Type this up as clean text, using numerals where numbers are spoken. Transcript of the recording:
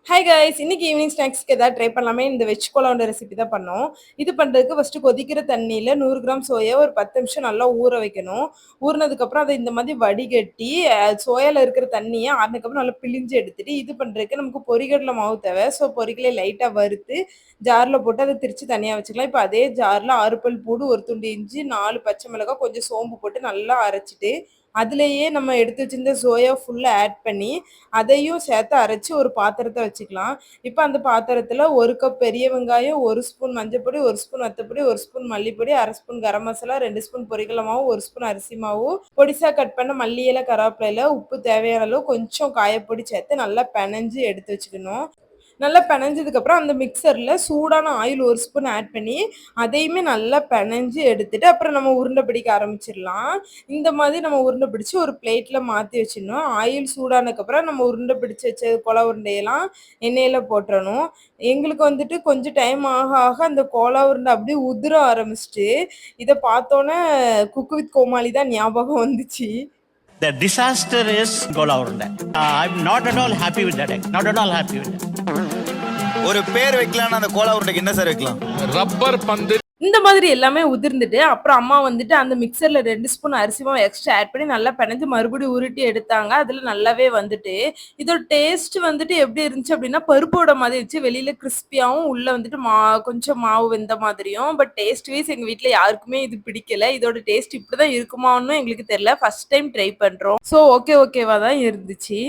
Hi guys, இன்னைக்கு evening ஸ்நாக்ஸ்க்கு ஏதாவது try பண்ணலாமே. இந்த வெஜ் கோலாண்ட ரெசிபி தான் பண்ணோம். இது பண்ணுறதுக்கு ஃபஸ்ட்டு கொதிக்கிற தண்ணியில் 100 கிராம் சோயா ஒரு 10 நிமிஷம் நல்லா ஊற வைக்கணும். ஊறினதுக்கப்புறம் அதை இந்த மாதிரி வடிகட்டி சோயாவில் இருக்கிற தண்ணியை அதுக்கப்புறம் நல்லா பிழிஞ்சு எடுத்துட்டு இது பண்ணுறதுக்கு நமக்கு பொரிகடலை மாவு தேவை. ஸோ பொரிகளை லைட்டாக வறுத்து ஜாரில் போட்டு அதை திரிச்சு தனியாக வச்சுக்கலாம். இப்போ அதே ஜாரில் 6 பல் பூடு, ஒரு துண்டு இஞ்சி, 4 பச்சை மிளகாய், கொஞ்சம் சோம்பு போட்டு நல்லா அரைச்சிட்டு அதுலேயே நம்ம எடுத்து வச்சிருந்த சோயா ஃபுல்லாக ஆட் பண்ணி அதையும் சேர்த்து அரைச்சி ஒரு பாத்திரத்தை வச்சுக்கலாம். இப்போ அந்த பாத்திரத்தில் 1 கப் பெரிய வெங்காயம், 1 ஸ்பூன் மஞ்சப்பொடி, 1 spoon வத்தப்பொடி, 1 spoon மல்லிப்பொடி, 1/2 spoon garam masala, 2 spoon பொரிகடலை மாவு, 1 ஸ்பூன் அரிசி மாவு, பொடிசாக கட் பண்ண மல்லி இலை, கருவேப்பிலை, உப்பு தேவையான அளவு, கொஞ்சம் காயப்பொடி சேர்த்து நல்லா பெனஞ்சு எடுத்து வச்சுக்கணும். நல்லா பெனஞ்சதுக்கப்புறம் அந்த மிக்சரில் சூடான ஆயில் 1 ஸ்பூன் ஆட் பண்ணி அதையுமே நல்லா பெனஞ்சு எடுத்துட்டு அப்புறம் நம்ம உருண்டை பிடிக்க ஆரம்பிச்சிடலாம். இந்த மாதிரி நம்ம உருண்டை பிடிச்சி ஒரு பிளேட்டில் மாற்றி வச்சிடணும். ஆயில் சூடானதுக்கப்புறம் நம்ம உருண்டை பிடிச்சி வச்ச கோலா உருண்டையெல்லாம் எண்ணெயில் போட்டுறணும். எங்களுக்கு வந்துட்டு கொஞ்சம் டைம் ஆக ஆக அந்த கோலா உருண்டை அப்படியே உதிர ஆரம்பிச்சிட்டு இதை பார்த்தோன்னே குக்கு வித் கோமாளி தான் ஞாபகம் வந்துச்சு. The disaster is Gola Urunda. I'm not at all happy with that. Not at all happy with that. ஒரு பேர் வைக்கலாம். அந்த கோலா உருண்டைக்கு என்ன சார் வைக்கலாம்? ரப்பர் பந்து. இந்த மாதிரி எல்லாமே உதிர்ந்துட்டு அப்புறம் அம்மா வந்துட்டு அந்த மிக்சரில் 2 ஸ்பூன் அரிசி மாவு எக்ஸ்ட்ரா ஆட் பண்ணி நல்லா பிணைஞ்சு மறுபடியும் உருட்டி எடுத்தாங்க. அதில் நல்லாவே வந்துட்டு இதோட டேஸ்ட் வந்துட்டு எப்படி இருந்துச்சு அப்படின்னா பருப்போட மாதிரி இருந்துச்சு. வெளியில் கிறிஸ்பியாகவும் உள்ளே வந்துட்டு கொஞ்சம் மாவு வெந்த மாதிரியும். பட் டேஸ்ட் வைஸ் எங்கள் வீட்டில் யாருக்குமே இது பிடிக்கல. இதோட டேஸ்ட் இப்படி தான் இருக்குமான்னு எங்களுக்கு தெரியல. ஃபர்ஸ்ட் டைம் ட்ரை பண்ணுறோம். ஸோ ஓகேவா தான் இருந்துச்சு.